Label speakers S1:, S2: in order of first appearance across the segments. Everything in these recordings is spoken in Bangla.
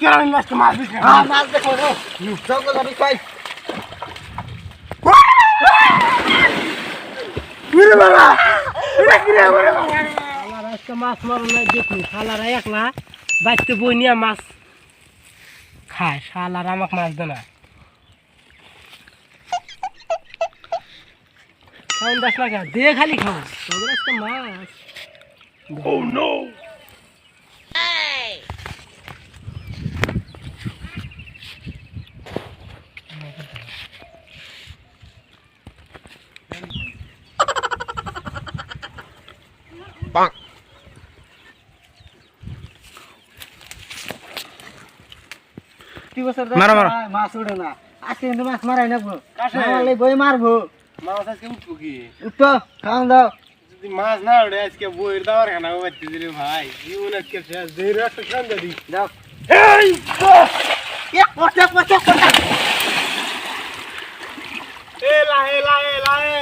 S1: কেরানি লাস্ট মাছ দিছে
S2: মাছ দেখো জঙ্গল আমি খাই
S1: মেরে বাবা এটা কি রে মেরে বাবা
S3: শালার আজকে মাছ মারো নাই দেখনি শালারা একলা বাইতে বই নিয়ে মাছ খায় শালার আমাকে মাছ দেয় না খাওন দাস না দে খালি খাও তোদের আজকে মাছ
S1: Oh no!
S2: মারো মারো মাছ উড়ে না আজকে কিন্তু মাছ মারাই না মারলে বই মারবো
S1: মাছ আজকে উঠবো কি
S2: উঠো খাওয়ান দাও
S1: যদি মাছ না উঠে আজকে বইয়ের দাওয়ার খানা বাচ্চা দিলে ভাই জীবন আজকে শেষ দেড় একটা সন্ধ্যা দিই
S2: দাও
S1: এই
S2: পচা পচা পচা
S1: এ লাহে লাহে লাহে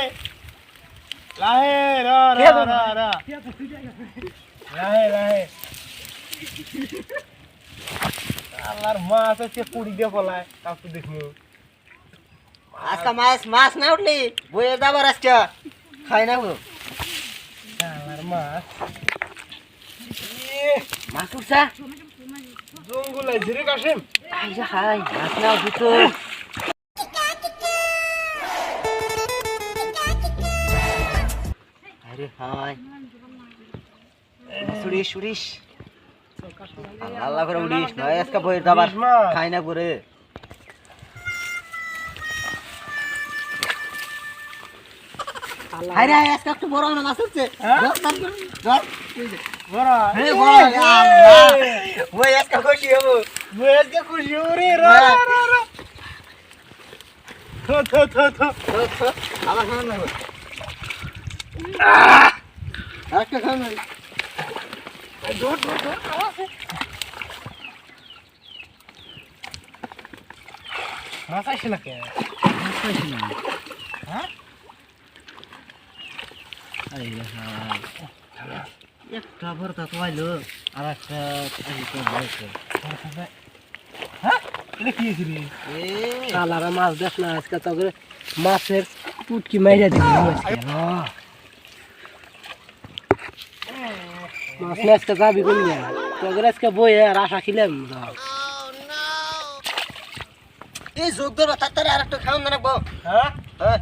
S1: লাহে রা রা রা রা লাহে লাহে আল্লাহর মাছ আজকে কুড়ি দিয়ে পলায় কাকু দেখবো
S2: আজকে মাছ না উঠলি বইয়ের দাবার আজকে খাই না গো
S1: আল্লাহর মাছ
S2: মাছ উঠছা
S1: জঙ্গল আছে রে কাশিম
S2: আই যা খাই মাছ না উঠতো আরে হাই সুরিশ সুরিশ আল্লাহ করে উড়িস নয় আজকে বইয়ের দাবার খাই না করে আরে আজকে একটু বড় না মাছ উঠছে ধর
S1: বড়
S2: হে বড় আল্লাহ বই আজকে খুশি হবো
S1: বই আজকে খুশি রে রা রা রা থো থো থো থো
S2: আবার খাওয়ান না আজকে খাওয়ান না
S1: মাছ আসে না কে হ্যাঁ
S2: একটা ভরতা তো আইলো আর একটা হয়েছে
S1: হ্যাঁ এটা কি রে
S3: শালারা মাছ দেখ না আজকে তোকে মাছের পুটকি মাইরা দিবি আজকে মাছ না আজকে যাবি কোন তোকে আজকে বই আর আশা খিলাম
S2: এই যোগ ধরো তাড়াতাড়ি আর একটা খাওয়ান না রাখবো
S1: হ্যাঁ
S2: হ্যাঁ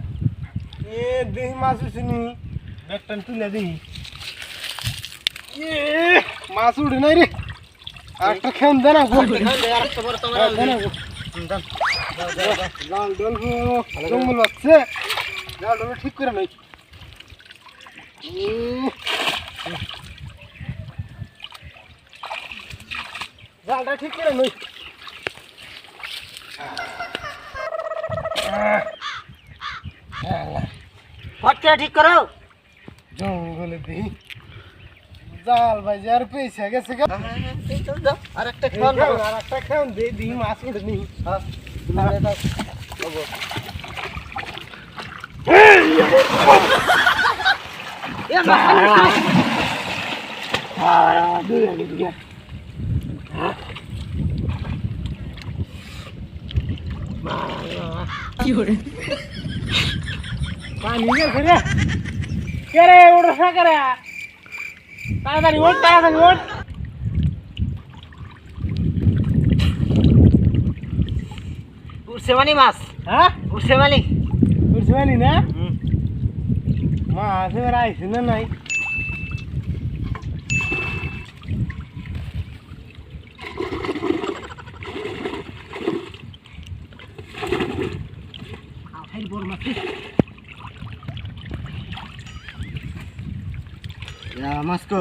S1: এ দেহি মাছ উঠেনি ব্যাগটা তুলে দিই মাছ উঠে নাই রে আরেকটা খেন দে না বলবে
S2: আর একটা বড় তোমার
S1: লাল ডল জঙ্গল আছে লাল ডল ঠিক করে নাই জালটা ঠিক করে নই
S2: ফটকে ঠিক করো
S1: জঙ্গলে দিই জাল ভাই যার পয়সা গেছে গা
S2: আর একটা খাওয়ান
S1: আর একটা খেন দে দিই মাছ উঠে নি পানি গেছে রে কে রে ওটা সাকারে তাড়াতাড়ি ওঠ তাড়াতাড়ি ওঠ
S2: উঠছে মানে মাছ
S1: হ্যাঁ
S2: উঠছে মানে
S1: বুঝতে পারি না মাছ এবার আইসে না নাই
S3: বড় মাছ
S2: মাছ কো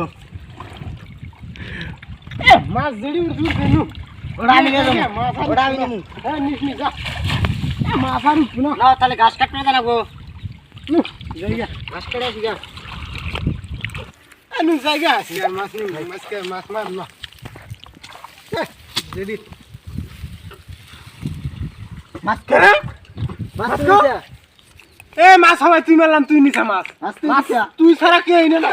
S1: মাছ জড়ি উঠছে নু
S2: ওটা আমি নিয়ে যাবো
S1: মাছ
S2: ওটা আমি নেবো
S1: হ্যাঁ নিস নি যা মাছ আর উঠবে না
S2: না তাহলে ঘাস কাটতে জানাবো
S1: জায়গা
S2: ঘাস কেটে আসি যা
S1: আমি জায়গা আছে আর মাছ নেই মাছ মার না জড়ি
S2: মাছ
S1: কেরে
S2: মাছ
S1: মাছ কো? এ মাছ হওয়ায় তুই মারলাম তুই নিছা মাছ
S2: মাছ
S1: মাছ তুই ছাড়া কে এনে না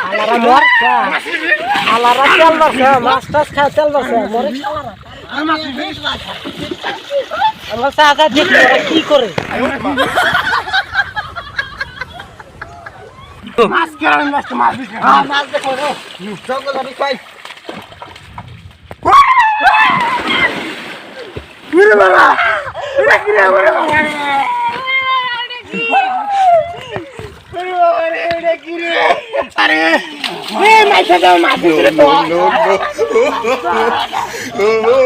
S3: শালারা মর শালারা তেল বাড়ছে মাছ টাছ খায় তেল বাড়ছে মরে শালারা আমরা চাচা দেখি ওরা কি করে
S1: মাছ কেন মাছ দিস না
S2: মাছ দেখো রে জঙ্গল আমি খাই
S1: কিরে বাবা এটা কিরে বাবা এটা কিরে আরে এই মাছ দাও মাছ দিলে তো
S4: no.